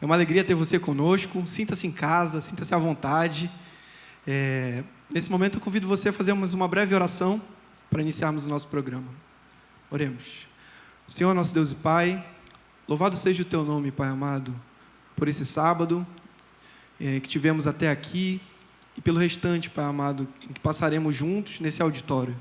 É uma alegria ter você conosco. Sinta-se em casa, sinta-se à vontade. Nesse momento eu convido você a fazermos uma breve oração para iniciarmos o nosso programa. Oremos. Senhor, nosso Deus e Pai, louvado seja o Teu nome, Pai amado, por esse sábado que tivemos até aqui e pelo restante, Pai amado, que passaremos juntos nesse auditório.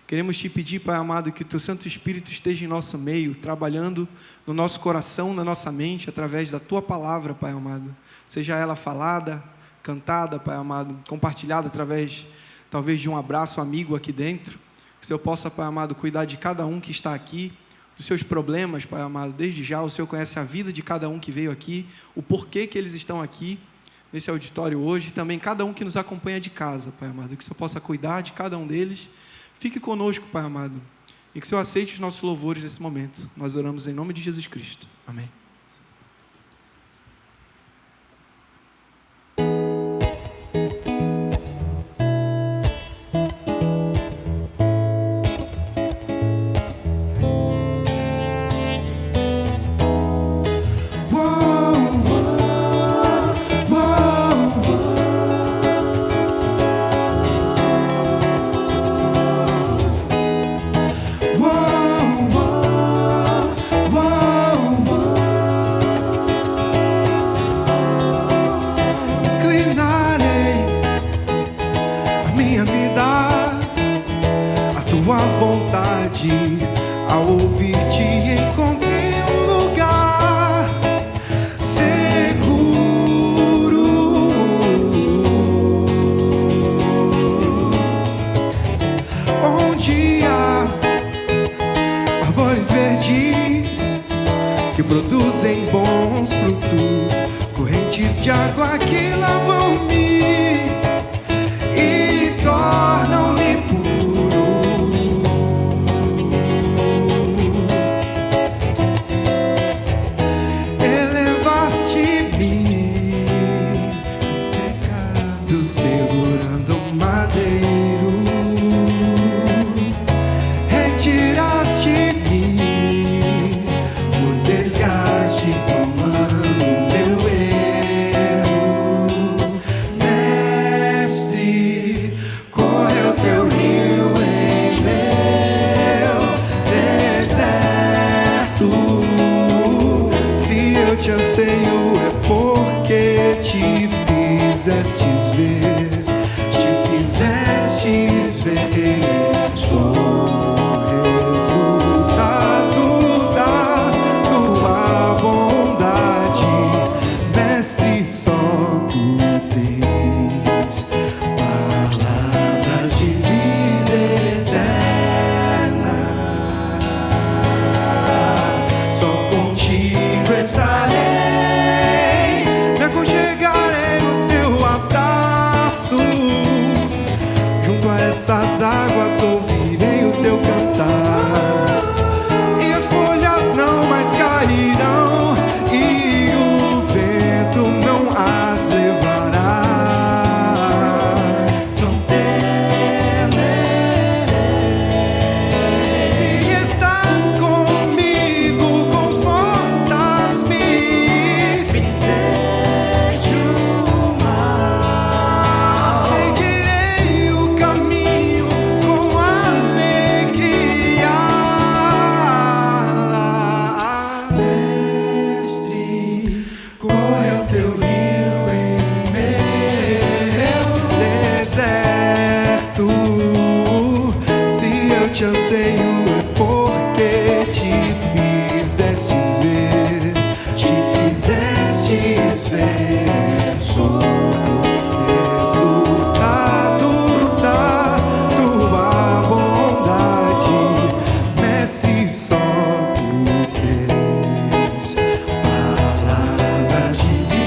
Queremos Te pedir, Pai amado, que o Teu Santo Espírito esteja em nosso meio, trabalhando no nosso coração, na nossa mente, através da Tua palavra, Pai amado. Seja ela falada, cantada, Pai amado, compartilhada através, talvez, de um abraço amigo aqui dentro. Que o Senhor possa, Pai amado, cuidar de cada um que está aqui, dos seus problemas, Pai amado. Desde já o Senhor conhece a vida de cada um que veio aqui, o porquê que eles estão aqui, nesse auditório hoje, e também cada um que nos acompanha de casa, Pai amado. Que o Senhor possa cuidar de cada um deles. Fique conosco, Pai amado, e que o Senhor aceite os nossos louvores nesse momento. Nós oramos em nome de Jesus Cristo. Amém. Palavras de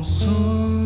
semente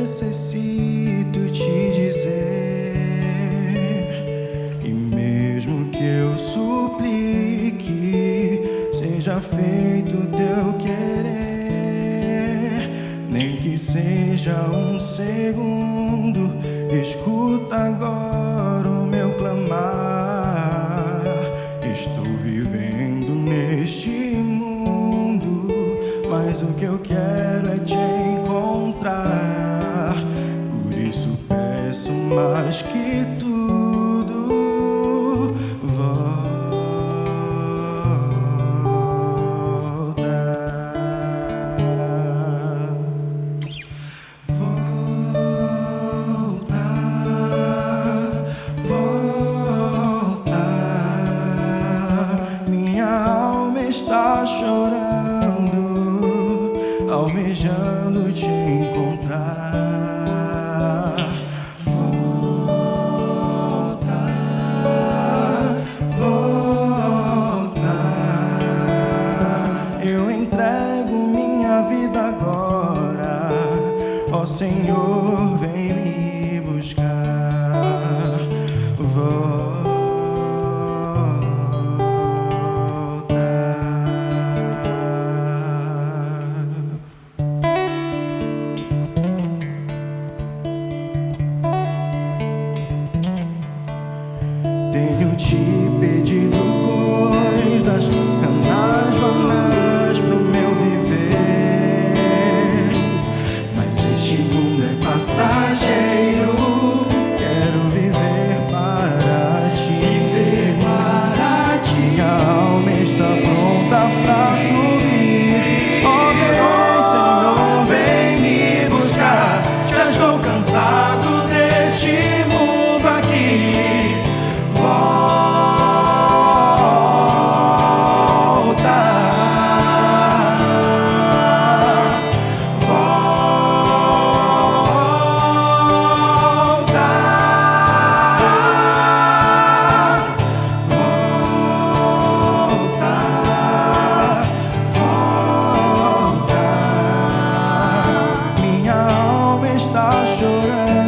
necessito te dizer, e mesmo que eu suplique, seja feito o teu querer, nem que seja um segundo, escuta agora o meu clamar. Estou vivendo neste mundo, mas o que eu quero é te encontrar. Por isso peço mais que tudo, volta. Está chorando, almejando te encontrar. Volta, volta. Eu entrego minha vida agora, ó Senhor, vem me buscar. Volta. Tenho te pedido coisas vanas, vanas pro meu viver, mas este mundo é passageiro. Quero viver para ti, viver para ti. Minha alma está pronta pra subir. Ó, vem, Senhor, vem me buscar. Já estou cansado deste mundo aqui. Está chorando.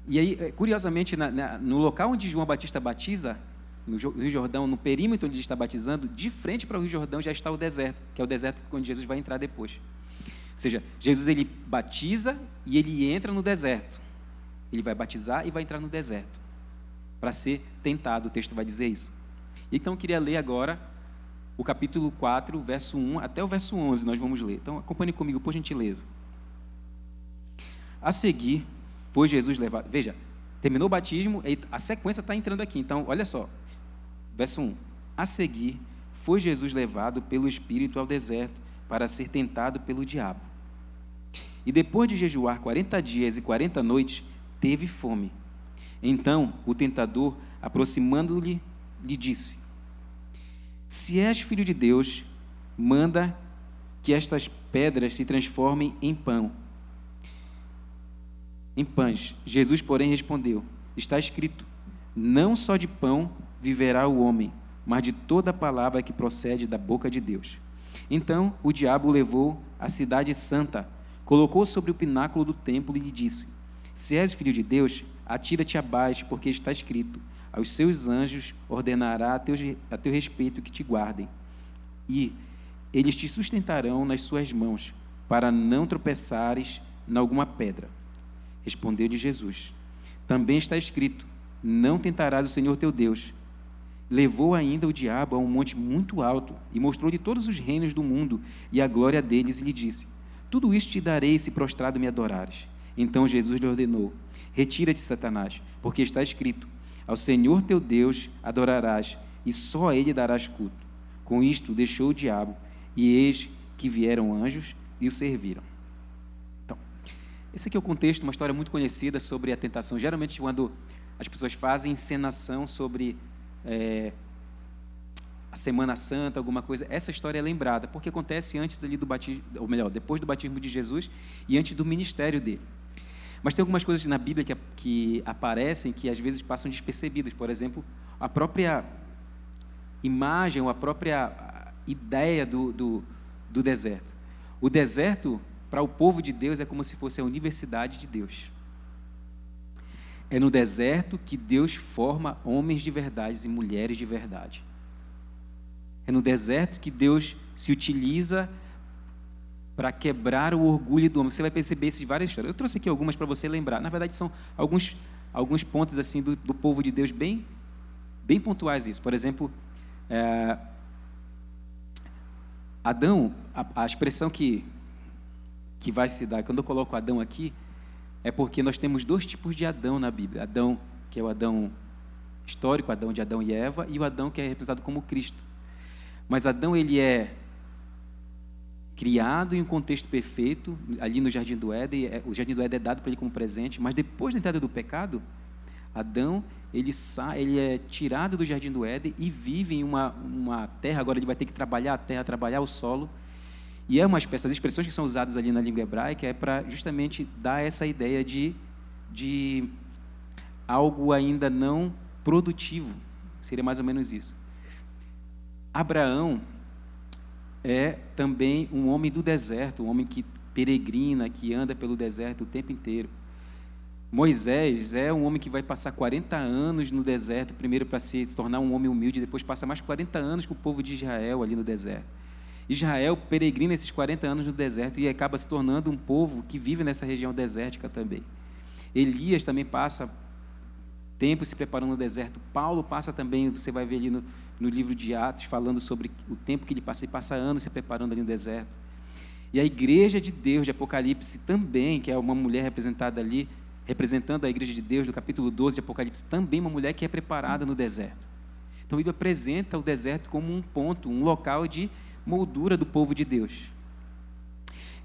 E aí, curiosamente, no local onde João Batista batiza, no Rio Jordão, no perímetro onde ele está batizando, de frente para o Rio Jordão já está o deserto, que é o deserto onde Jesus vai entrar depois. Ou seja, Jesus ele batiza e ele entra no deserto. Ele vai batizar e vai entrar no deserto para ser tentado, o texto vai dizer isso. Então, eu queria ler agora o capítulo 4, verso 1 até o verso 11, nós vamos ler. Então, acompanhe comigo, por gentileza. A seguir, foi Jesus levado... Veja, terminou o batismo, a sequência está entrando aqui. Então, olha só, verso 1. A seguir, foi Jesus levado pelo Espírito ao deserto para ser tentado pelo diabo. E depois de jejuar 40 dias e 40 noites, teve fome. Então, o tentador, aproximando-lhe, lhe disse: se és filho de Deus, manda que estas pedras se transformem em pães. Jesus, porém, respondeu: está escrito, não só de pão viverá o homem, mas de toda palavra que procede da boca de Deus. Então, o diabo o levou à cidade santa, colocou sobre o pináculo do templo e lhe disse: se és filho de Deus, atira-te abaixo, porque está escrito, aos seus anjos ordenará a teu respeito que te guardem, e eles te sustentarão nas suas mãos, para não tropeçares em alguma pedra. Respondeu-lhe Jesus: também está escrito, não tentarás o Senhor teu Deus. Levou ainda o diabo a um monte muito alto, e mostrou-lhe todos os reinos do mundo, e a glória deles, e lhe disse: tudo isto te darei, se prostrado me adorares. Então Jesus lhe ordenou: retira-te, Satanás, porque está escrito, ao Senhor teu Deus adorarás, e só a Ele darás culto. Com isto deixou o diabo, e eis que vieram anjos e o serviram. Então, esse aqui é o contexto, uma história muito conhecida sobre a tentação. Geralmente, quando as pessoas fazem encenação sobre a Semana Santa, alguma coisa, essa história é lembrada, porque acontece antes ali do batismo, ou melhor, depois do batismo de Jesus e antes do ministério dele. Mas tem algumas coisas na Bíblia que aparecem que às vezes passam despercebidas. Por exemplo, a própria imagem, ou a própria ideia do deserto. O deserto, para o povo de Deus, é como se fosse a universidade de Deus. É no deserto que Deus forma homens de verdade e mulheres de verdade. É no deserto que Deus se utiliza para quebrar o orgulho do homem. Você vai perceber isso de várias histórias. Eu trouxe aqui algumas para você lembrar. Na verdade, são alguns pontos assim do povo de Deus bem pontuais isso. Por exemplo, Adão, a expressão que vai se dar, quando eu coloco Adão aqui, é porque nós temos dois tipos de Adão na Bíblia. Adão, que é o Adão histórico, Adão de Adão e Eva, e o Adão que é representado como Cristo. Mas Adão, ele é criado em um contexto perfeito, ali no Jardim do Éden. O Jardim do Éden é dado para ele como presente, mas depois da entrada do pecado, Adão, ele é tirado do Jardim do Éden e vive em uma terra. Agora ele vai ter que trabalhar a terra, trabalhar o solo. E é uma espécie, as expressões que são usadas ali na língua hebraica é para justamente dar essa ideia de algo ainda não produtivo. Seria mais ou menos isso. Abraão é também um homem do deserto, um homem que peregrina, que anda pelo deserto o tempo inteiro. Moisés é um homem que vai passar 40 anos no deserto, primeiro para se tornar um homem humilde, depois passa mais 40 anos com o povo de Israel ali no deserto. Israel peregrina esses 40 anos no deserto e acaba se tornando um povo que vive nessa região desértica também. Elias também passa tempo se preparando no deserto. Paulo passa também, você vai ver ali no livro de Atos, falando sobre o tempo que ele passa anos se preparando ali no deserto. E a igreja de Deus de Apocalipse também, que é uma mulher representada ali, representando a igreja de Deus do capítulo 12 de Apocalipse, também uma mulher que é preparada no deserto. Então a Bíblia apresenta o deserto como um ponto, um local de moldura do povo de Deus.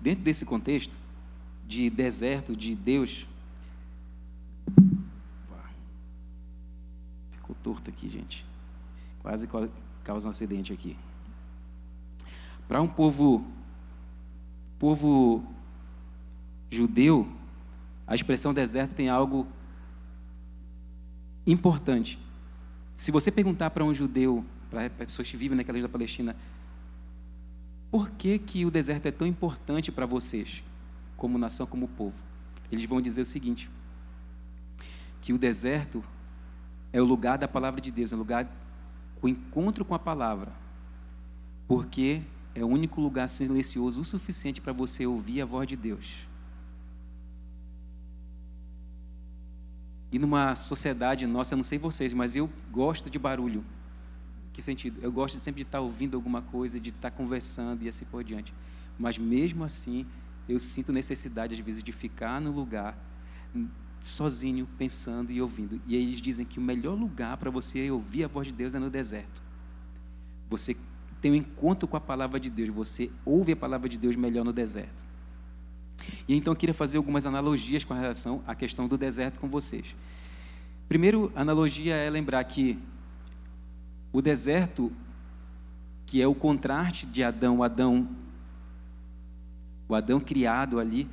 Dentro desse contexto de deserto de Deus, ficou torto aqui, gente, quase causa um acidente aqui. Para um povo judeu, a expressão deserto tem algo importante. Se você perguntar para um judeu, para pessoas que vivem naquela região da Palestina, por que o deserto é tão importante para vocês, como nação, como povo? Eles vão dizer o seguinte: que o deserto é o lugar da palavra de Deus, é o lugar, o encontro com a palavra, porque é o único lugar silencioso o suficiente para você ouvir a voz de Deus. E numa sociedade nossa, eu não sei vocês, mas eu gosto de barulho. Que sentido? Eu gosto sempre de estar ouvindo alguma coisa, de estar conversando e assim por diante. Mas mesmo assim, eu sinto necessidade, às vezes, de ficar no lugar, sozinho, pensando e ouvindo. E eles dizem que o melhor lugar para você ouvir a voz de Deus é no deserto. Você tem um encontro com a palavra de Deus, você ouve a palavra de Deus melhor no deserto. E então eu queria fazer algumas analogias com relação à questão do deserto com vocês. Primeiro, a analogia é lembrar que o deserto, que é o contraste de Adão, o Adão criado ali,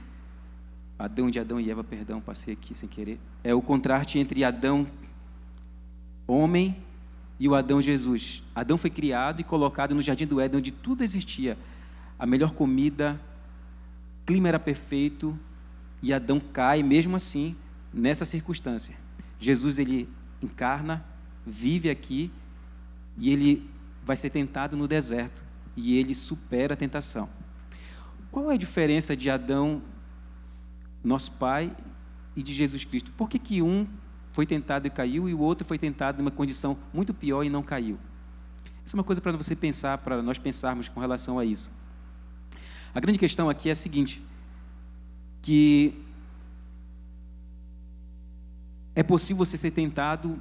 Adão e Eva, perdão, passei aqui sem querer, é o contraste entre Adão, homem, e o Adão Jesus. Adão foi criado e colocado no jardim do Éden, onde tudo existia, a melhor comida, o clima era perfeito, e Adão cai mesmo assim, nessa circunstância. Jesus, ele encarna, vive aqui, e ele vai ser tentado no deserto, e ele supera a tentação. Qual é a diferença de Adão, nosso pai, e de Jesus Cristo? Por que um foi tentado e caiu, e o outro foi tentado numa condição muito pior e não caiu? Essa é uma coisa para você pensar, para nós pensarmos com relação a isso. A grande questão aqui é a seguinte, que é possível você ser tentado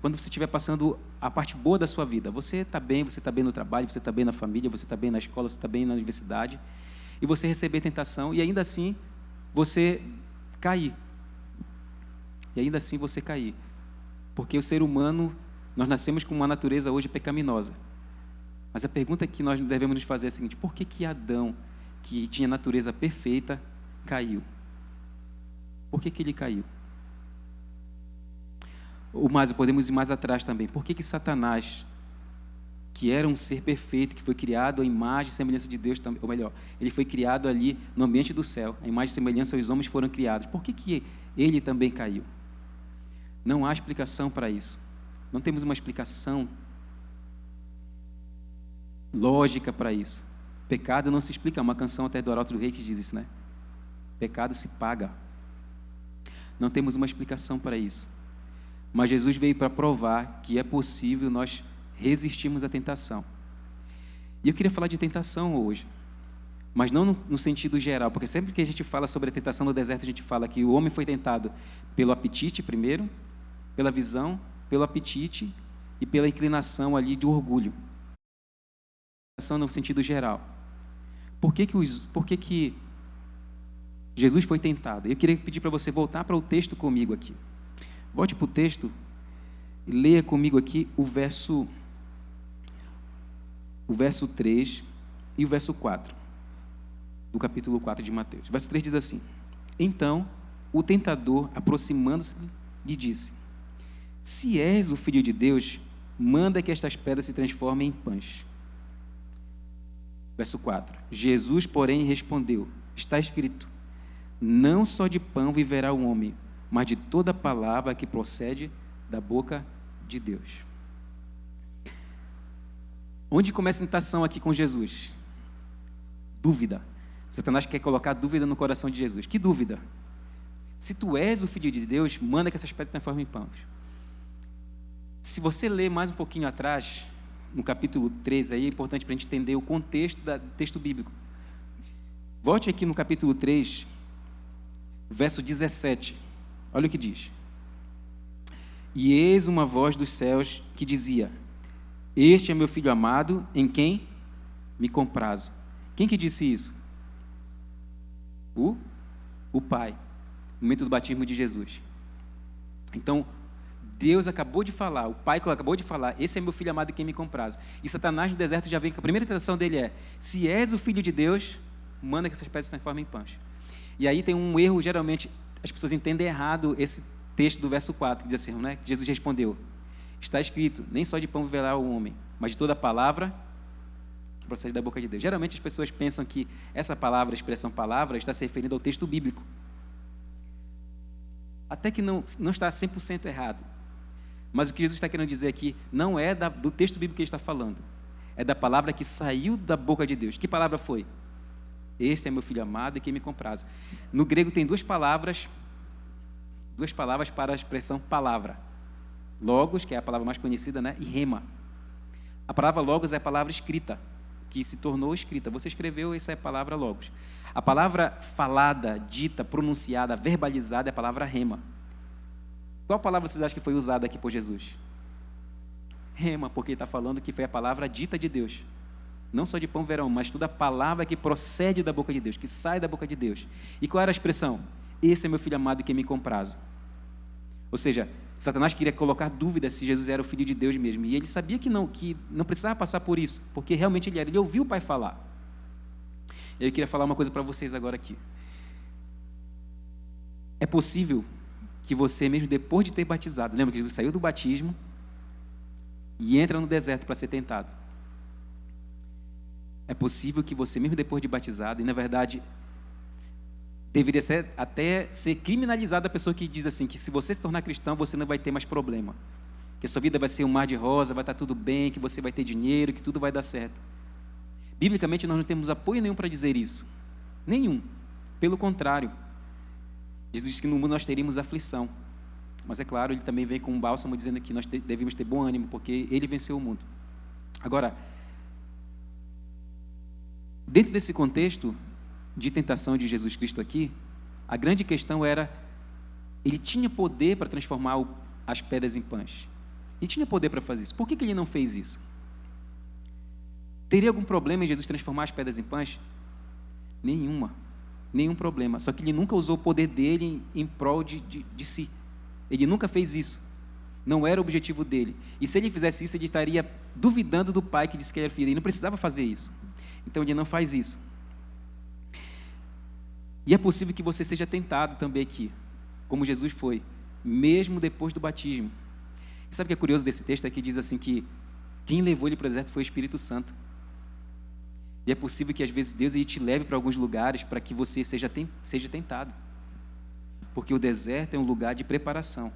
quando você estiver passando a parte boa da sua vida. Você está bem no trabalho, você está bem na família, você está bem na escola, você está bem na universidade, e você receber tentação, e ainda assim você cair. E ainda assim você cair. Porque o ser humano, nós nascemos com uma natureza hoje pecaminosa. Mas a pergunta que nós devemos nos fazer é a seguinte: por que Adão, que tinha natureza perfeita, caiu? Por que ele caiu? Ou mais, podemos ir mais atrás também. Por que Satanás, que era um ser perfeito, que foi criado à imagem e semelhança de Deus, ou melhor, ele foi criado ali no ambiente do céu, a imagem e semelhança os homens foram criados. Por que ele também caiu? Não há explicação para isso. Não temos uma explicação lógica para isso. Pecado não se explica. Uma canção até do Arauto do Rei que diz isso, né? Pecado se paga. Não temos uma explicação para isso. Mas Jesus veio para provar que é possível nós resistirmos à tentação. E eu queria falar de tentação hoje, mas não no sentido geral, porque sempre que a gente fala sobre a tentação no deserto, a gente fala que o homem foi tentado pelo apetite primeiro, pela visão, pelo apetite e pela inclinação ali de orgulho. Tentação no sentido geral. Por que Jesus foi tentado? Eu queria pedir para você voltar para o texto comigo aqui. Volte para o texto e leia comigo aqui o verso 3 e o verso 4, do capítulo 4 de Mateus. O verso 3 diz assim: Então, o tentador, aproximando-se, lhe disse: Se és o Filho de Deus, manda que estas pedras se transformem em pães. Verso 4. Jesus, porém, respondeu: Está escrito, não só de pão viverá o homem, mas de toda palavra que procede da boca de Deus. Onde começa a tentação aqui com Jesus? Dúvida. Satanás quer colocar dúvida no coração de Jesus. Que dúvida? Se tu és o Filho de Deus, manda que essas pedras se transformem em pães. Se você ler mais um pouquinho atrás, no capítulo 13, aí é importante para a gente entender o contexto do texto bíblico. Volte aqui no capítulo 3, verso 17. Olha o que diz. E eis uma voz dos céus que dizia: Este é meu filho amado, em quem me comprazo. Quem que disse isso? O Pai, no momento do batismo de Jesus. Então, Deus acabou de falar, o Pai acabou de falar: esse é meu filho amado, em quem me comprazo. E Satanás no deserto já vem, a primeira tentação dele é: se és o Filho de Deus, manda que essas pedras se transformem em pães. E aí tem um erro, geralmente as pessoas entendem errado esse texto do verso 4, que diz assim, né? Que Jesus respondeu: está escrito, nem só de pão viverá o homem, mas de toda palavra que procede da boca de Deus. Geralmente as pessoas pensam que essa palavra, a expressão palavra, está se referindo ao texto bíblico. até que não está 100% errado. Mas o que Jesus está querendo dizer aqui não é do texto bíblico que ele está falando. É da palavra que saiu da boca de Deus. Que palavra foi? Este é meu filho amado e quem me compraz. No grego tem duas palavras para a expressão palavra. Logos, que é a palavra mais conhecida, né? E rema. A palavra logos é a palavra escrita, que se tornou escrita. Você escreveu, essa é a palavra logos. A palavra falada, dita, pronunciada, verbalizada é a palavra rema. Qual palavra vocês acham que foi usada aqui por Jesus? Rema, porque ele está falando que foi a palavra dita de Deus. Não só de pão verão, mas toda a palavra que procede da boca de Deus, que sai da boca de Deus. E qual era a expressão? Esse é meu filho amado e quem me comprazo. Ou seja, Satanás queria colocar dúvida se Jesus era o Filho de Deus mesmo. E ele sabia que não precisava passar por isso, porque realmente ele era. Ele ouviu o Pai falar. Eu queria falar uma coisa para vocês agora aqui. É possível que você, mesmo depois de ter batizado, lembra que Jesus saiu do batismo e entra no deserto para ser tentado. É possível que você, mesmo depois de batizado, e na verdade deveria até ser criminalizada a pessoa que diz assim, que se você se tornar cristão, você não vai ter mais problema, que a sua vida vai ser um mar de rosa, vai estar tudo bem, que você vai ter dinheiro, que tudo vai dar certo. Biblicamente nós não temos apoio nenhum para dizer isso, nenhum, pelo contrário. Jesus disse que no mundo nós teríamos aflição, mas é claro, ele também vem com um bálsamo dizendo que nós devemos ter bom ânimo, porque ele venceu o mundo. Agora, dentro desse contexto de tentação de Jesus Cristo aqui, a grande questão era, ele tinha poder para transformar as pedras em pães. Ele tinha poder para fazer isso. Por que ele não fez isso? Teria algum problema em Jesus transformar as pedras em pães? Nenhum problema. Só que ele nunca usou o poder dele em prol de si. Ele nunca fez isso. Não era o objetivo dele. E se ele fizesse isso, ele estaria duvidando do Pai que disse que ele era filho. Ele não precisava fazer isso. Então ele não faz isso. E é possível que você seja tentado também aqui, como Jesus foi, mesmo depois do batismo. E sabe o que é curioso desse texto? É que diz assim que quem levou ele para o deserto foi o Espírito Santo. E é possível que às vezes Deus ele te leve para alguns lugares para que você seja tentado. Porque o deserto é um lugar de preparação.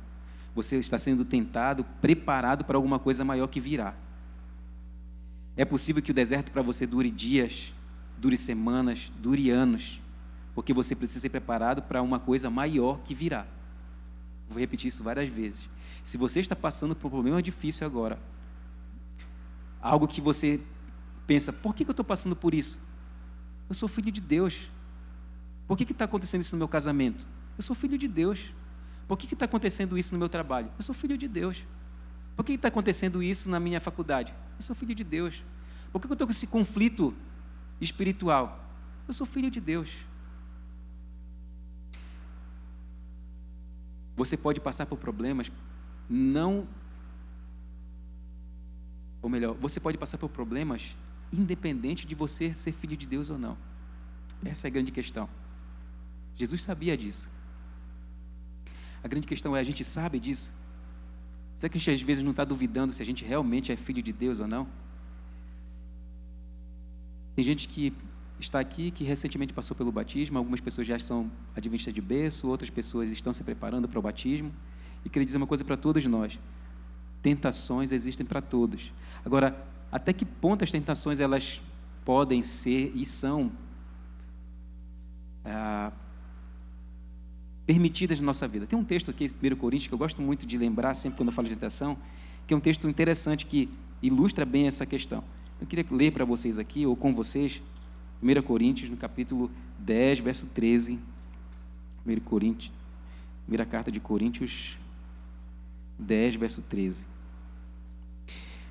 Você está sendo tentado, preparado para alguma coisa maior que virá. É possível que o deserto para você dure dias, dure semanas, dure anos, porque você precisa ser preparado para uma coisa maior que virá. Vou repetir isso várias vezes. Se você está passando por um problema difícil agora, algo que você pensa, por que eu estou passando por isso? Eu sou filho de Deus. Por que está acontecendo isso no meu casamento? Eu sou filho de Deus. Por que está acontecendo isso no meu trabalho? Eu sou filho de Deus. Por que está acontecendo isso na minha faculdade? Eu sou filho de Deus. Por que eu estou com esse conflito espiritual? Eu sou filho de Deus. Você pode passar por problemas, você pode passar por problemas independente de você ser filho de Deus ou não. Essa é a grande questão. Jesus sabia disso. A grande questão é, a gente sabe disso? Será que a gente às vezes não está duvidando se a gente realmente é filho de Deus ou não? Tem gente que está aqui, que recentemente passou pelo batismo, algumas pessoas já são adventistas de berço, outras pessoas estão se preparando para o batismo, e queria dizer uma coisa para todos nós: tentações existem para todos. Agora, até que ponto as tentações elas podem ser e são permitidas na nossa vida? Tem um texto aqui, 1 Coríntios, que eu gosto muito de lembrar sempre quando eu falo de tentação, que é um texto interessante que ilustra bem essa questão. Eu queria ler para vocês aqui, ou com vocês, 1 Coríntios, no capítulo 10, verso 13. 1 Coríntios, primeira carta de Coríntios 10, verso 13.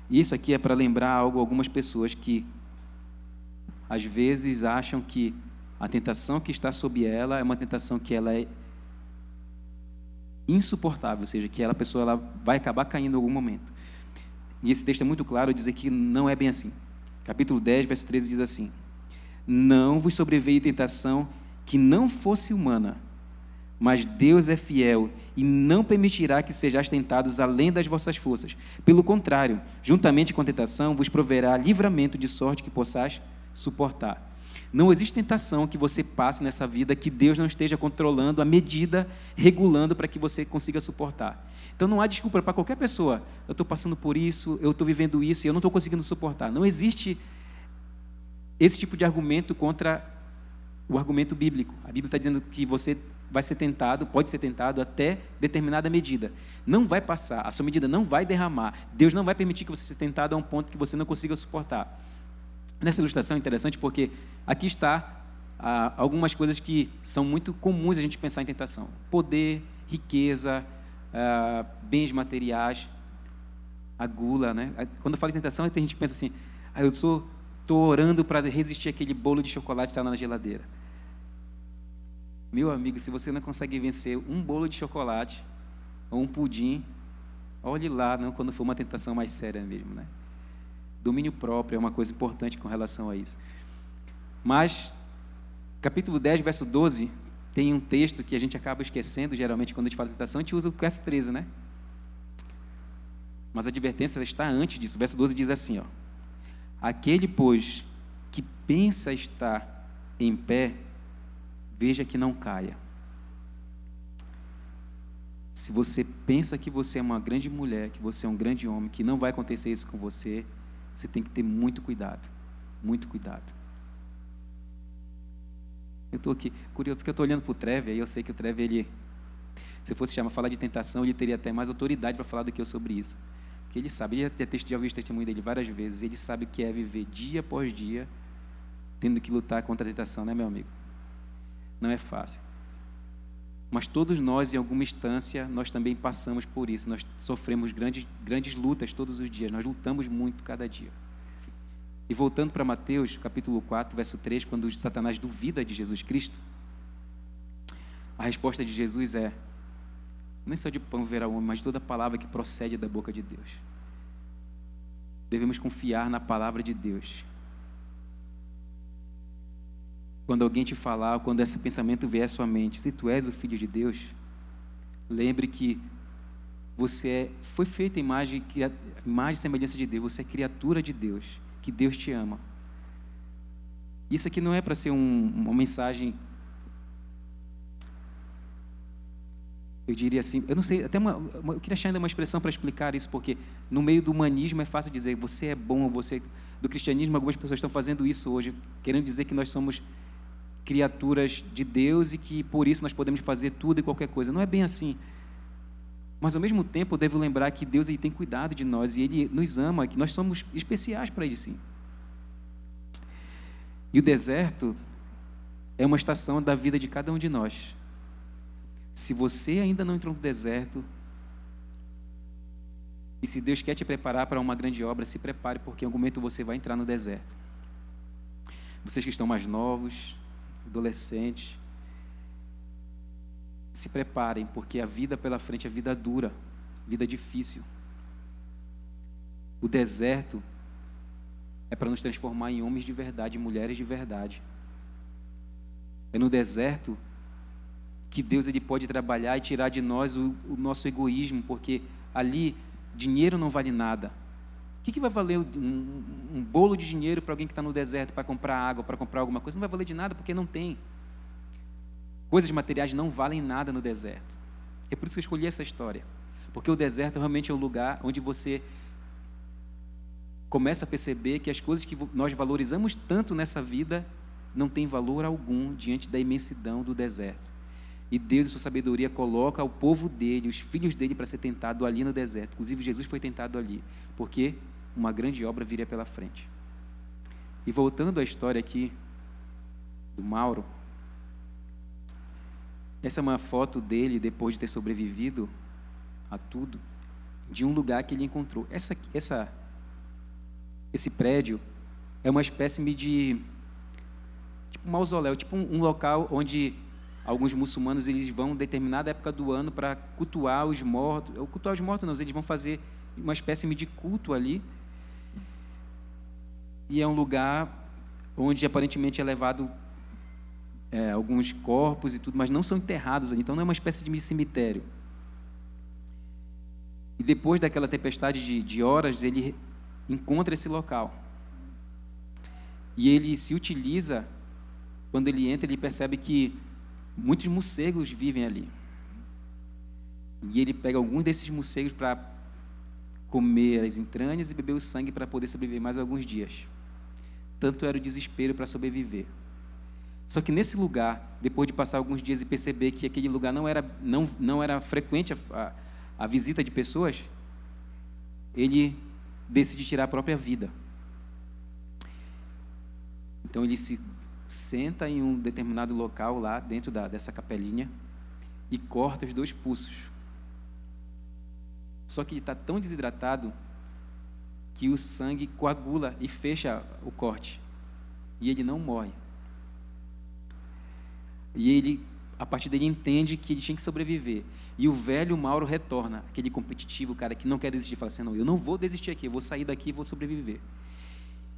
E isso aqui é para lembrar algumas pessoas que, às vezes, acham que a tentação que está sob ela é uma tentação que ela é insuportável, ou seja, que a pessoa ela vai acabar caindo em algum momento. E esse texto é muito claro, dizer que não é bem assim. Capítulo 10, verso 13 diz assim: não vos sobreveio tentação que não fosse humana, mas Deus é fiel e não permitirá que sejais tentados além das vossas forças. Pelo contrário, juntamente com a tentação, vos proverá livramento de sorte que possais suportar. Não existe tentação que você passe nessa vida que Deus não esteja controlando a medida, regulando para que você consiga suportar. Então não há desculpa para qualquer pessoa. Eu estou passando por isso, eu estou vivendo isso e eu não estou conseguindo suportar. Não existe esse tipo de argumento contra o argumento bíblico. A Bíblia está dizendo que você vai ser tentado, pode ser tentado até determinada medida. Não vai passar, a sua medida não vai derramar. Deus não vai permitir que você seja tentado a um ponto que você não consiga suportar. Nessa ilustração é interessante porque aqui está algumas coisas que são muito comuns a gente pensar em tentação. Poder, riqueza, bens materiais, a gula, né? Quando eu falo de tentação, tem gente que pensa assim, eu estou orando para resistir àquele bolo de chocolate que está lá na geladeira. Meu amigo, se você não consegue vencer um bolo de chocolate ou um pudim, olhe lá, não, quando for uma tentação mais séria mesmo, né? Domínio próprio é uma coisa importante com relação a isso. Mas, capítulo 10, verso 12, tem um texto que a gente acaba esquecendo, geralmente, quando a gente fala de tentação, a gente usa o verso 13, né? Mas a advertência está antes disso. O verso 12 diz assim, ó: aquele, pois, que pensa estar em pé, veja que não caia. Se você pensa que você é uma grande mulher, que você é um grande homem, que não vai acontecer isso com você, você tem que ter muito cuidado. Muito cuidado. Eu estou aqui curioso, porque eu estou olhando para o Trevor, e eu sei que o Trevor, ele, se fosse falar de tentação, ele teria até mais autoridade para falar do que eu sobre isso. Porque ele sabe, ele já ouviu o testemunho dele várias vezes, ele sabe o que é viver dia após dia, tendo que lutar contra a tentação, né, meu amigo? Não é fácil. Mas todos nós, em alguma instância, nós também passamos por isso. Nós sofremos grandes lutas todos os dias. Nós lutamos muito cada dia. E voltando para Mateus, capítulo 4, verso 3, quando Satanás duvida de Jesus Cristo, a resposta de Jesus é: nem só de pão viverá o homem, mas de toda palavra que procede da boca de Deus. Devemos confiar na palavra de Deus. Quando alguém te falar, quando esse pensamento vier à sua mente, se tu és o Filho de Deus, lembre que você foi feito em imagem e semelhança de Deus, você é criatura de Deus, que Deus te ama. Isso aqui não é para ser uma mensagem, eu diria assim, eu não sei, até eu queria achar ainda uma expressão para explicar isso, porque no meio do humanismo é fácil dizer, você é bom, do cristianismo, algumas pessoas estão fazendo isso hoje, querendo dizer que nós somos criaturas de Deus e que por isso nós podemos fazer tudo e qualquer coisa. Não é bem assim. Mas ao mesmo tempo eu devo lembrar que Deus, ele tem cuidado de nós e Ele nos ama, que nós somos especiais para Ele, sim. E o deserto é uma estação da vida de cada um de nós. Se você ainda não entrou no deserto, e se Deus quer te preparar para uma grande obra, se prepare, porque em algum momento você vai entrar no deserto. Vocês que estão mais novos, adolescentes, se preparem, porque a vida pela frente é vida dura, vida difícil. O deserto é para nos transformar em homens de verdade, mulheres de verdade. É no deserto que Deus, ele pode trabalhar e tirar de nós o nosso egoísmo, porque ali dinheiro não vale nada. O que vai valer um bolo de dinheiro para alguém que está no deserto para comprar água, para comprar alguma coisa? Não vai valer de nada porque não tem. Coisas materiais não valem nada no deserto. É por isso que eu escolhi essa história. Porque o deserto realmente é o lugar onde você começa a perceber que as coisas que nós valorizamos tanto nessa vida não têm valor algum diante da imensidão do deserto. E Deus, em sua sabedoria, coloca o povo dele, os filhos dele, para ser tentado ali no deserto. Inclusive, Jesus foi tentado ali, porque uma grande obra viria pela frente. E voltando à história aqui do Mauro, essa é uma foto dele depois de ter sobrevivido a tudo, de um lugar que ele encontrou. Esse prédio é uma espécie de tipo um mausoléu, tipo um local onde alguns muçulmanos, eles vão em determinada época do ano para cultuar os mortos. Ou cultuar os mortos não, eles vão fazer uma espécie de culto ali. E é um lugar onde aparentemente é levado alguns corpos e tudo, mas não são enterrados ali, então não é uma espécie de cemitério. E depois daquela tempestade de horas, ele encontra esse local. E ele se utiliza quando ele entra, ele percebe que muitos morcegos vivem ali. E ele pega alguns desses morcegos para comer as entranhas e beber o sangue para poder sobreviver mais alguns dias. Tanto era o desespero para sobreviver. Só que nesse lugar, depois de passar alguns dias e perceber que aquele lugar não era frequente a visita de pessoas, ele decide tirar a própria vida. Então ele se senta em um determinado local lá dentro dessa capelinha e corta os 2 pulsos. Só que ele está tão desidratado que o sangue coagula e fecha o corte. E ele não morre. E ele, a partir dele, entende que ele tinha que sobreviver. E o velho Mauro retorna, aquele competitivo, cara, que não quer desistir. Fala assim, não, eu não vou desistir aqui, eu vou sair daqui e vou sobreviver.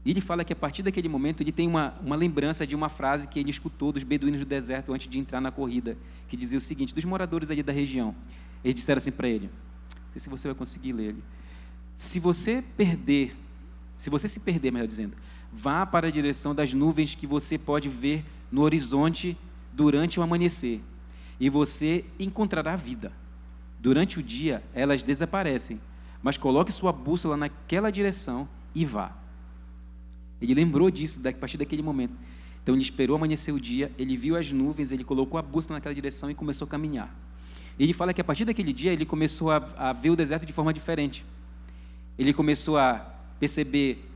E ele fala que, a partir daquele momento, ele tem uma lembrança de uma frase que ele escutou dos beduínos do deserto antes de entrar na corrida, que dizia o seguinte, dos moradores ali da região. Eles disseram assim para ele, não sei se você vai conseguir ler ele, se você se perder, melhor dizendo, vá para a direção das nuvens que você pode ver no horizonte durante o amanhecer, e você encontrará a vida. Durante o dia, elas desaparecem, mas coloque sua bússola naquela direção e vá. Ele lembrou disso a partir daquele momento. Então, ele esperou amanhecer o dia, ele viu as nuvens, ele colocou a bússola naquela direção e começou a caminhar. Ele fala que, a partir daquele dia, ele começou a ver o deserto de forma diferente. Ele começou a perceber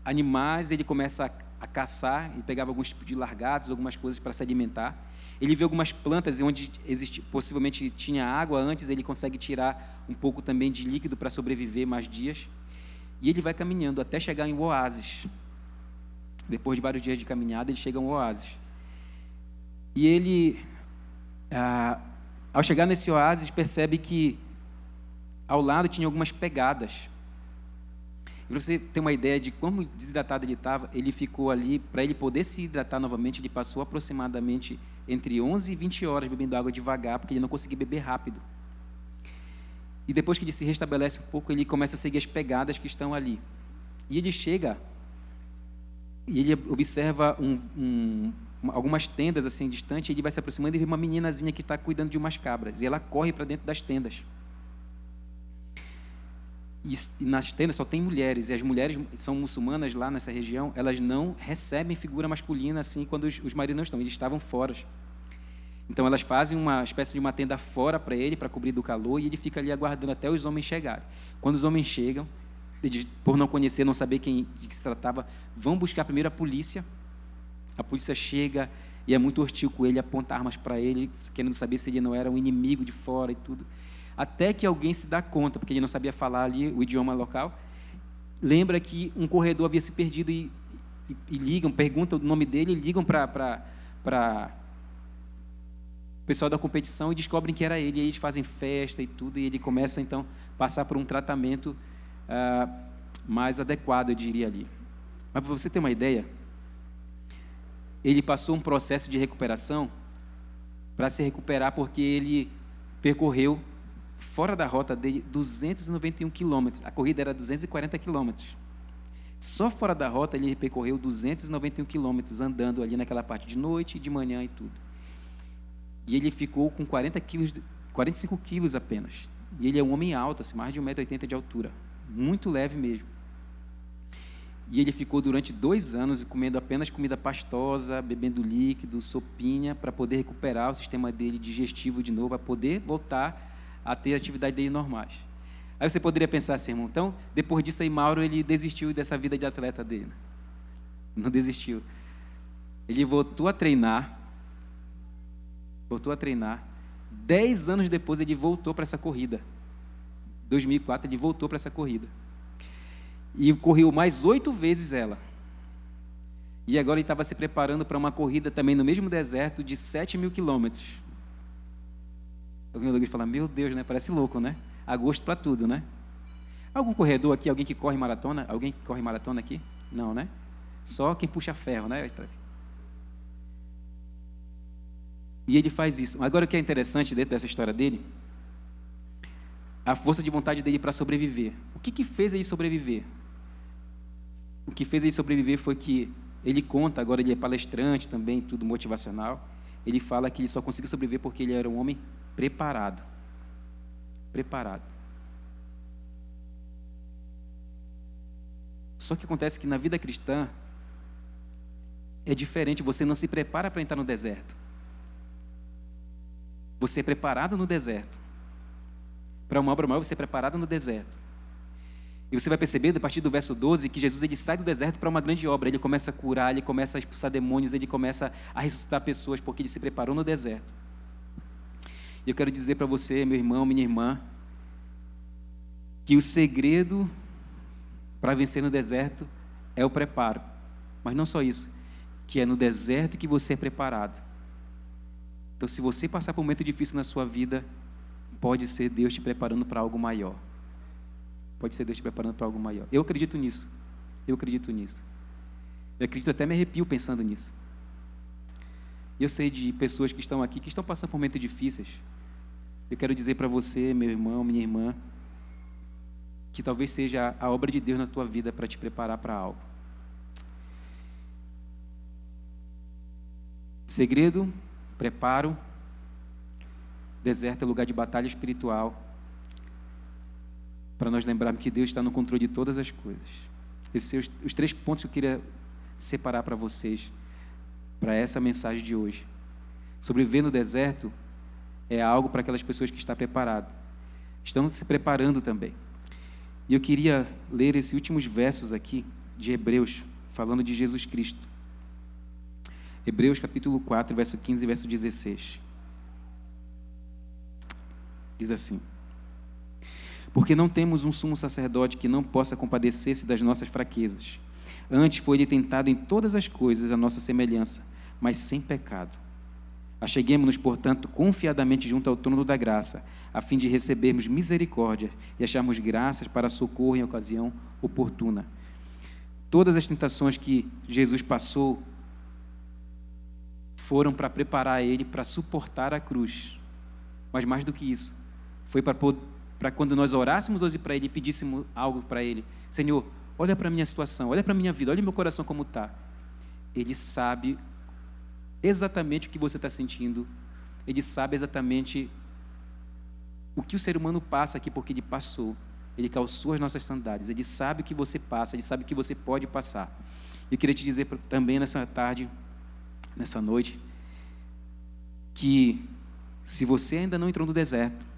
animais, ele começa a caçar, ele pegava alguns tipos de largatos, algumas coisas para se alimentar. Ele vê algumas plantas onde possivelmente tinha água antes, ele consegue tirar um pouco também de líquido para sobreviver mais dias. E ele vai caminhando até chegar em um oásis. Depois de vários dias de caminhada, ele chega a um oásis. E ele, ao chegar nesse oásis, percebe que ao lado tinha algumas pegadas. E para você ter uma ideia de como desidratado ele estava, ele ficou ali, para ele poder se hidratar novamente, ele passou aproximadamente entre 11 e 20 horas bebendo água devagar, porque ele não conseguia beber rápido. E depois que ele se restabelece um pouco, ele começa a seguir as pegadas que estão ali. E ele chega, e ele observa algumas tendas assim distante, e ele vai se aproximando e vê uma meninazinha que está cuidando de umas cabras, e ela corre para dentro das tendas. E nas tendas só tem mulheres, e as mulheres são muçulmanas lá nessa região, elas não recebem figura masculina assim quando os maridos não estão, eles estavam fora. Então elas fazem uma espécie de uma tenda fora para ele, para cobrir do calor, e ele fica ali aguardando até os homens chegarem. Quando os homens chegam, eles, por não conhecer, não saber de que se tratava, vão buscar primeiro a polícia chega e é muito hostil com ele, aponta armas para ele, querendo saber se ele não era um inimigo de fora e tudo. Até que alguém se dá conta, porque ele não sabia falar ali o idioma local, lembra que um corredor havia se perdido e ligam, perguntam o nome dele, ligam para o pessoal da competição e descobrem que era ele, e aí eles fazem festa e tudo, e ele começa então a passar por um tratamento mais adequado, eu diria ali. Mas para você ter uma ideia, ele passou um processo de recuperação para se recuperar, porque ele percorreu fora da rota dele 291 quilômetros. A corrida era 240 quilômetros. Só fora da rota ele percorreu 291 quilômetros andando ali naquela parte de noite, de manhã e tudo. E ele ficou com 45 quilos apenas. E ele é um homem alto, assim, mais de 1,80 m de altura. Muito leve mesmo. E ele ficou durante 2 anos comendo apenas comida pastosa, bebendo líquido, sopinha, para poder recuperar o sistema dele digestivo de novo, para poder voltar a ter a atividade dele normais. Aí você poderia pensar assim, irmão, então, depois disso aí, Mauro, ele desistiu dessa vida de atleta dele. Não desistiu. Ele voltou a treinar. 10 anos depois, ele voltou para essa corrida. 2004, ele voltou para essa corrida. E correu mais 8 vezes ela. E agora ele estava se preparando para uma corrida também no mesmo deserto de 7.000 quilômetros. Alguém olhou e fala, meu Deus, né? Parece louco, né? Agosto para tudo, né? Algum corredor aqui, alguém que corre maratona? Alguém que corre maratona aqui? Não, né? Só quem puxa ferro, né? E ele faz isso. Agora o que é interessante dentro dessa história dele, a força de vontade dele para sobreviver. O que fez ele sobreviver? O que fez ele sobreviver foi que ele conta, agora ele é palestrante também, tudo motivacional, ele fala que ele só conseguiu sobreviver porque ele era um homem preparado. Preparado. Só que acontece que na vida cristã é diferente, você não se prepara para entrar no deserto. Você é preparado no deserto. Para uma obra maior, você é preparado no deserto. E você vai perceber, a partir do verso 12, que Jesus ele sai do deserto para uma grande obra. Ele começa a curar, ele começa a expulsar demônios, ele começa a ressuscitar pessoas, porque ele se preparou no deserto. E eu quero dizer para você, meu irmão, minha irmã, que o segredo para vencer no deserto é o preparo. Mas não só isso, que é no deserto que você é preparado. Então, se você passar por um momento difícil na sua vida, pode ser Deus te preparando para algo maior. Pode ser Deus te preparando para algo maior. Eu acredito nisso. Eu acredito nisso. Eu acredito, até me arrepio pensando nisso. Eu sei de pessoas que estão aqui, que estão passando por momentos difíceis. Eu quero dizer para você, meu irmão, minha irmã, que talvez seja a obra de Deus na tua vida para te preparar para algo. Segredo, preparo, deserto é lugar de batalha espiritual, para nós lembrarmos que Deus está no controle de todas as coisas. Esses são os 3 pontos que eu queria separar para vocês, para essa mensagem de hoje. Sobreviver no deserto é algo para aquelas pessoas que estão preparadas. Estão se preparando também. E eu queria ler esses últimos versos aqui de Hebreus, falando de Jesus Cristo. Hebreus capítulo 4, verso 15 e verso 16. Diz assim: porque não temos um sumo sacerdote que não possa compadecer-se das nossas fraquezas. Antes foi ele tentado em todas as coisas à nossa semelhança, mas sem pecado. Acheguemo-nos, portanto, confiadamente junto ao trono da graça, a fim de recebermos misericórdia e acharmos graças para socorro em ocasião oportuna. Todas as tentações que Jesus passou foram para preparar ele para suportar a cruz. Mas mais do que isso, foi para quando nós orássemos hoje para ele e pedíssemos algo para ele: Senhor, olha para a minha situação, olha para a minha vida, olha meu coração como está. Ele sabe exatamente o que você está sentindo, ele sabe exatamente o que o ser humano passa aqui, porque ele passou, ele calçou as nossas sandálias, ele sabe o que você passa, ele sabe o que você pode passar. Eu queria te dizer também nessa tarde, nessa noite, que se você ainda não entrou no deserto,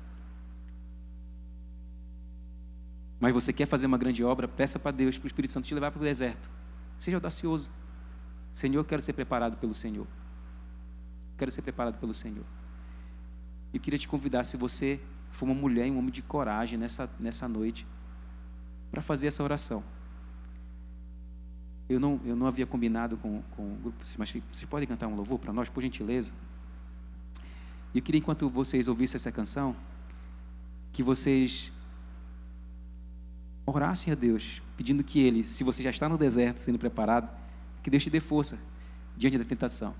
mas você quer fazer uma grande obra, peça para Deus, para o Espírito Santo te levar para o deserto. Seja audacioso. Senhor, eu quero ser preparado pelo Senhor. Quero ser preparado pelo Senhor. Eu queria te convidar, se você for uma mulher e um homem de coragem nessa noite, para fazer essa oração. Eu não havia combinado com o grupo, mas vocês podem cantar um louvor para nós, por gentileza? E eu queria, enquanto vocês ouvissem essa canção, que vocês orassem a Deus, pedindo que Ele, se você já está no deserto, sendo preparado, que Deus te dê força diante da tentação.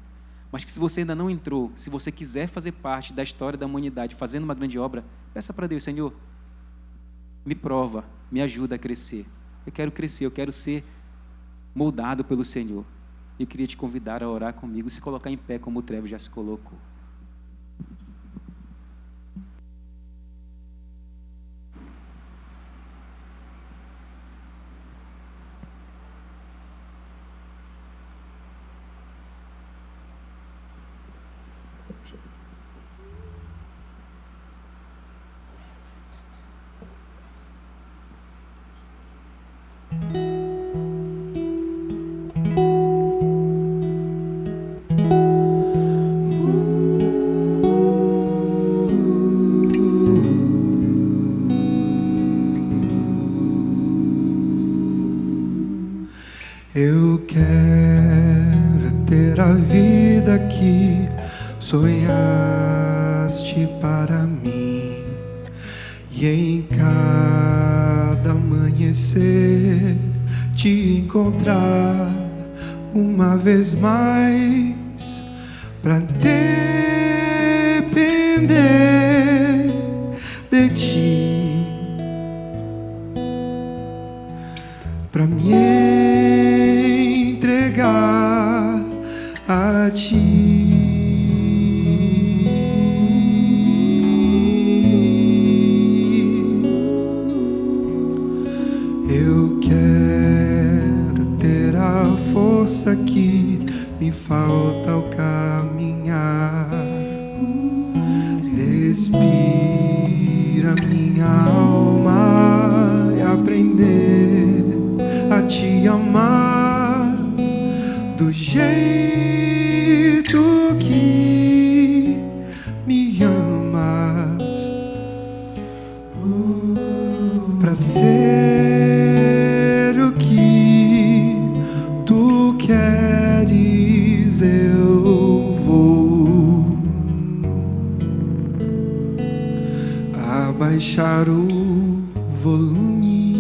Mas que se você ainda não entrou, se você quiser fazer parte da história da humanidade, fazendo uma grande obra, peça para Deus: Senhor, me prova, me ajuda a crescer. Eu quero crescer, eu quero ser moldado pelo Senhor. Eu queria te convidar a orar comigo, se colocar em pé como o Trevor já se colocou. Eu quero ter a vida que sonhaste para mim, e em cada amanhecer te encontrar uma vez mais, para depender de ti, para me entregar a ti. Eu quero ter a força que me falta ao caminhar. Respira minha alma e aprender a te amar do jeito que me amas, pra ser o que tu queres. Eu vou abaixar o volume,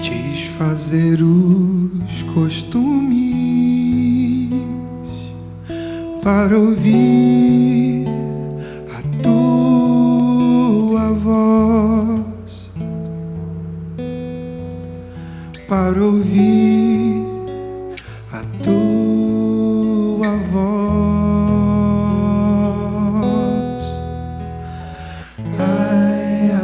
desfazer os costumes para ouvir a tua voz, para ouvir a tua voz. Ai, ai, ai,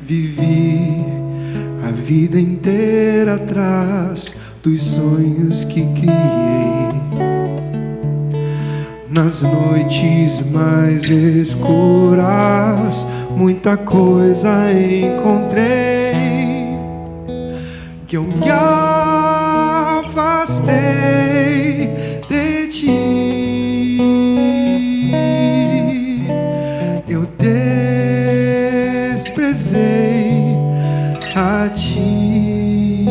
vivi a vida inteira atrás dos sonhos que criei. Nas noites mais escuras, muita coisa encontrei, que eu me afastei de ti. Eu desprezei a ti,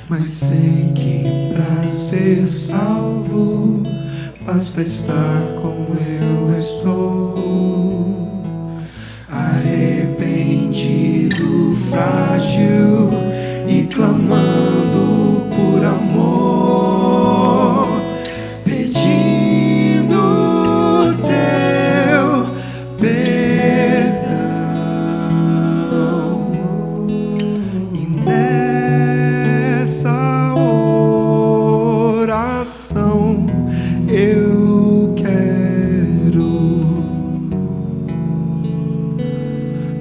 mas sei que pra ser salvo basta estar como eu estou, arrependido, frágil e clamando por amor, pedindo teu perdão. E nessa oração eu quero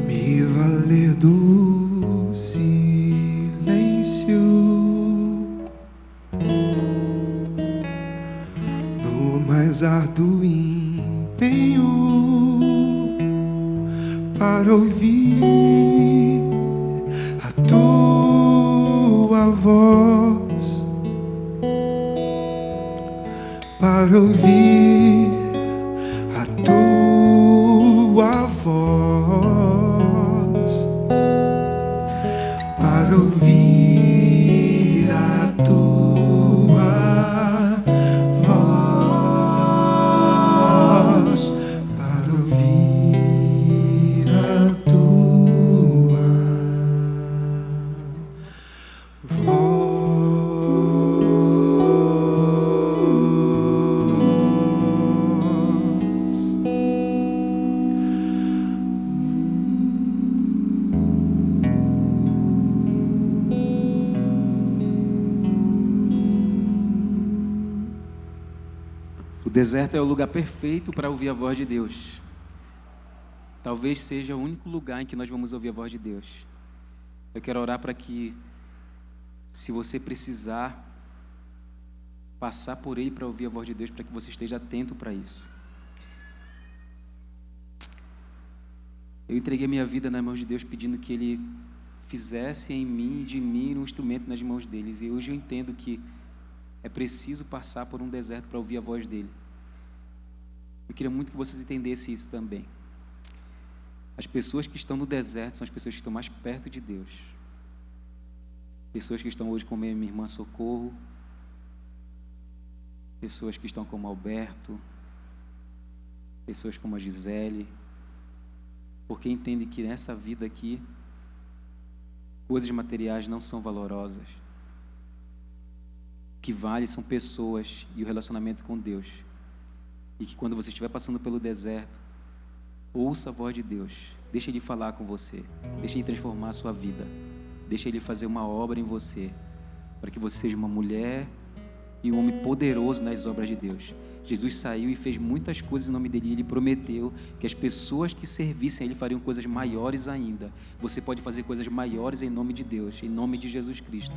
me valer do silêncio, no mais árduo empenho, para ouvir a tua voz, para ouvir a tua voz, para ouvir a tua voz, para ouvir a tua O deserto é o lugar perfeito para ouvir a voz de Deus. Talvez seja o único lugar em que nós vamos ouvir a voz de Deus. Eu quero orar para que, se você precisar passar por ele para ouvir a voz de Deus, para que você esteja atento para isso. Eu entreguei minha vida nas mãos de Deus, pedindo que Ele fizesse em mim e de mim um instrumento nas mãos deles. E hoje eu entendo que é preciso passar por um deserto para ouvir a voz dele. Eu queria muito que vocês entendessem isso também. As pessoas que estão no deserto são as pessoas que estão mais perto de Deus. Pessoas que estão hoje como minha irmã Socorro, pessoas que estão como Alberto, pessoas como a Gisele, porque entendem que nessa vida aqui Coisas materiais não são valorosas. O que vale são pessoas e o relacionamento com Deus. E que quando você estiver passando pelo deserto, ouça a voz de Deus. Deixa Ele falar com você. Deixa Ele transformar a sua vida. Deixa Ele fazer uma obra em você, para que você seja uma mulher e um homem poderoso nas obras de Deus. Jesus saiu e fez muitas coisas em nome dele. Ele prometeu que as pessoas que servissem a Ele fariam coisas maiores ainda. Você pode fazer coisas maiores em nome de Deus, em nome de Jesus Cristo.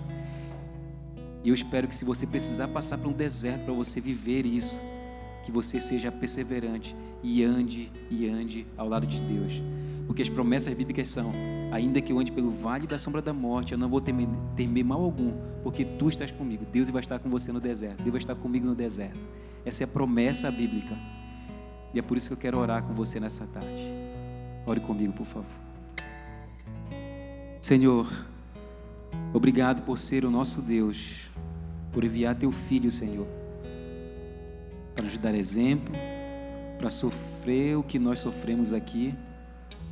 E eu espero que, se você precisar passar por um deserto para você viver isso, que você seja perseverante e ande ao lado de Deus. Porque as promessas bíblicas são: ainda que eu ande pelo vale da sombra da morte, eu não vou temer mal algum, porque tu estás comigo. Deus vai estar com você no deserto. Deus vai estar comigo no deserto. Essa é a promessa bíblica. E é por isso que eu quero orar com você nessa tarde. Ore comigo, por favor. Senhor, obrigado por ser o nosso Deus, por enviar teu Filho, Senhor, para nos dar exemplo, para sofrer o que nós sofremos aqui,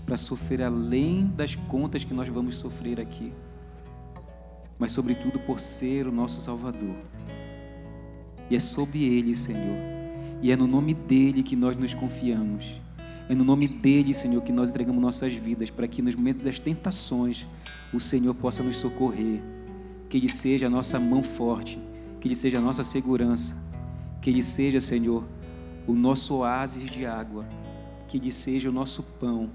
para sofrer além das contas que nós vamos sofrer aqui, mas sobretudo por ser o nosso Salvador. E é sob Ele, Senhor, e é no nome dEle que nós nos confiamos. É no nome dEle, Senhor, que nós entregamos nossas vidas, para que nos momentos das tentações o Senhor possa nos socorrer. Que Ele seja a nossa mão forte, que Ele seja a nossa segurança, que Ele seja, Senhor, o nosso oásis de água, que Ele seja o nosso pão,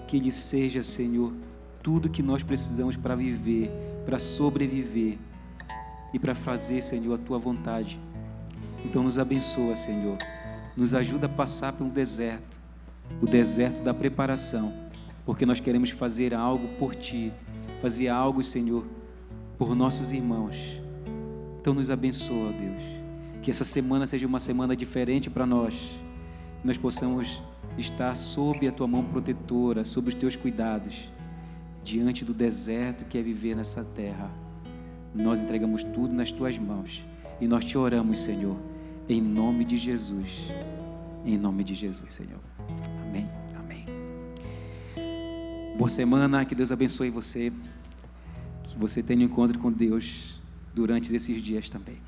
que Ele seja, Senhor, tudo que nós precisamos para viver, para sobreviver e para fazer, Senhor, a Tua vontade. Então nos abençoa, Senhor, nos ajuda a passar pelo deserto, o deserto da preparação, porque nós queremos fazer algo por Ti, fazer algo, Senhor, por nossos irmãos. Então nos abençoa, Deus, que essa semana seja uma semana diferente para nós, que nós possamos estar sob a Tua mão protetora, sob os Teus cuidados, diante do deserto que é viver nessa terra. Nós entregamos tudo nas Tuas mãos e nós Te oramos, Senhor, em nome de Jesus. Em nome de Jesus, Senhor. Amém, amém. Boa semana, que Deus abençoe você, que você tenha um encontro com Deus durante esses dias também.